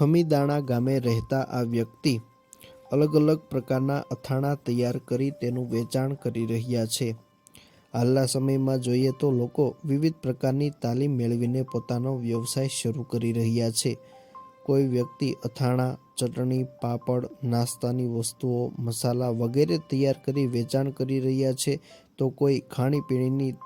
ખમીદાણા ગામે રહેતા આ વ્યક્તિ અલગ અલગ પ્રકારના અથાણા તૈયાર કરી તેનું વેચાણ કરી રહ્યા છે। હાલના સમયમાં જોઈએ તો લોકો વિવિધ પ્રકારની તાલીમ મેળવીને પોતાનો વ્યવસાય શરૂ કરી રહ્યા છે। કોઈ વ્યક્તિ અથાણા, ચટણી, પાપડ, નાસ્તાની વસ્તુઓ, મસાલા વગેરે તૈયાર કરી વેચાણ કરી રહ્યા છે, તો કોઈ ખાણીપીણીની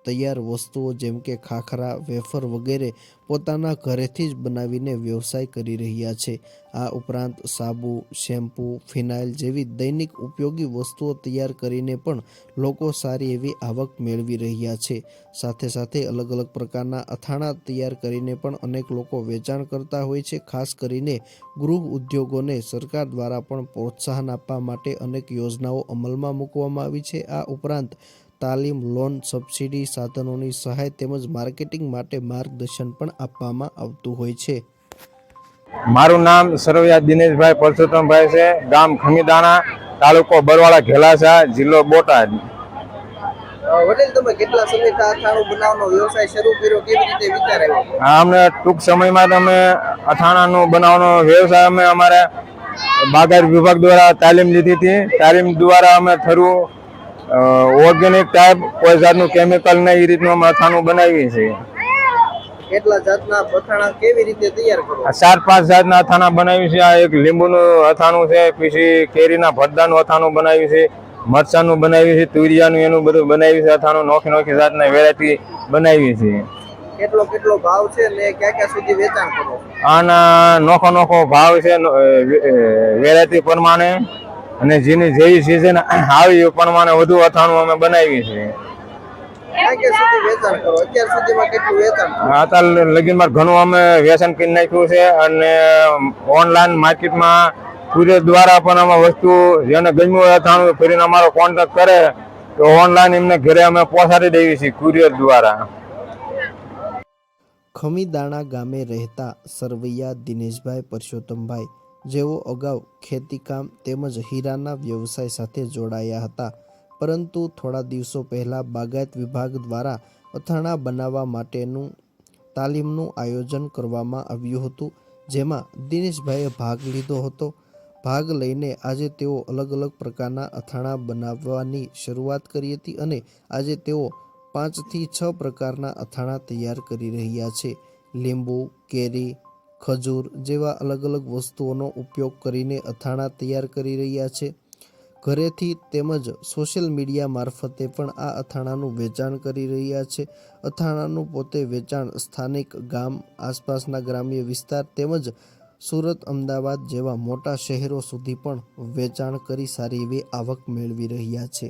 તૈયાર વસ્તુઓ જેમ કે ખાખરા, વેફર વગેરે પોતાના ઘરેથી જ બનાવીને વ્યવસાય કરી રહ્યા છે। આ ઉપરાંત સાબુ, શેમ્પૂ, ફિનાઇલ જેવી દૈનિક ઉપયોગી વસ્તુઓ તૈયાર કરીને પણ લોકો સારી એવી આવક મેળવી રહ્યા છે। સાથે સાથે અલગ અલગ પ્રકારના અથાણા તૈયાર કરીને પણ અનેક લોકો વેચાણ કરતા હોય છે। ખાસ કરીને ગૃહ ઉદ્યોગોને સરકાર દ્વારા પણ પ્રોત્સાહન આપવા માટે અનેક યોજનાઓ અમલમાં મૂકવામાં આવી છે। આ ઉપરાંત તાલીમ, લોન, સબસિડી, સાધનોની સહાય તેમજ માર્કેટિંગ માટે માર્ગદર્શન પણ આપવામાં આવતું હોય છે। મારું નામ સરવૈયા દિનેશભાઈ પરસોત્તમભાઈ છે। ગામ ખમીદાણા, તાલુકો બરવાળા ઘેલાસા, જિલ્લો બોટાદ। વડીલ, તમે કેટલા સમયથી અથાણું બનાવવાનો વ્યવસાય શરૂ કર્યો? કેવી રીતે વિચાર આવ્યો? અમને ટૂંક સમયમાં અમે અથાણાનું બનાવવાનો વ્યવસાય અમે અમારે બાગાયત વિભાગ દ્વારા તાલીમ લીધી હતી। તાલીમ દ્વારા અમે થરું ઓર્ગેનિક ટાઈપ, કોઈ જાતનું કેમિકલ નહીં, એ રીતનું અમે અથાણું બનાવીએ છીએ। કેટલા જાતના અથાણા કેવી રીતે તૈયાર કરો? 4-5 જાતના અથાણા બનાવી છે। આ એક લીંબુનું અથાણું છે, પછી કેરીના ભરદાનું અથાણું બનાવ્યું છે, મરચાનું બનાવ્યું છે, તુરિયાનું એનું બધું બનાવ્યું છે અથાણું। નોખી જાતના વેરાયટી બનાવી છે। કેટલો ભાવ છે ને ક્યાં સુધી વેચાણ કરો? આના નોખો ભાવ છે વેરાયટી પ્રમાણે, અને જેની જેવી સિઝન આવી એ પ્રમાણે વધુ અથાણું અમે બનાવીએ છીએ। ક્યાં સુધી વેચાણ કરો? અત્યાર સુધીમાં કેટલું વેચાણ? અત્યાર લગીનમાં ઘણું અમે વેચાણ કરી નાખ્યું છે, અને ઓનલાઈન માર્કેટમાં કુરિયર દ્વારા પણ અમે વસ્તુ જેને ગમ્યું હોય અથાણું ફરીને અમારો કોન્ટેક્ટ કરે તો ઓનલાઈન એમને ઘરે અમે પહોંચાડી દઈએ છીએ કુરિયર દ્વારા। ખમીદાણા ગામે રહેતા સરવૈયા દિનેશભાઈ પરસોત્તમભાઈ, જેઓ અગાઉ ખેતીકામ તેમજ હીરાના વ્યવસાય સાથે જોડાયા હતા, પરંતુ થોડા દિવસો પહેલા બાગાયત વિભાગ દ્વારા અથાણા બનાવવા માટેનું તાલીમનું આયોજન કરવામાં આવ્યું હતું, જેમાં દિનેશભાઈએ ભાગ લીધો હતો। ભાગ લઈને આજે તેઓ અલગ અલગ પ્રકારના અથાણા બનાવવાની શરૂઆત કરી હતી, અને આજે તેઓ 5 થી 6 પ્રકારના અથાણા તૈયાર કરી રહ્યા છે। લીંબુ, કેરી, ખજૂર જેવા અલગ અલગ વસ્તુઓનો ઉપયોગ કરીને અથાણા તૈયાર કરી રહ્યા છે। ઘરેથી તેમજ સોશિયલ મીડિયા મારફતે પણ આ અથાણાનું વેચાણ કરી રહ્યા છે। અથાણાનું પોતે વેચાણ સ્થાનિક ગામ, આસપાસના ગ્રામ્ય વિસ્તાર તેમજ સુરત, અમદાવાદ જેવા મોટા શહેરો સુધી પણ વેચાણ કરી સારી એવી આવક મેળવી રહ્યા છે।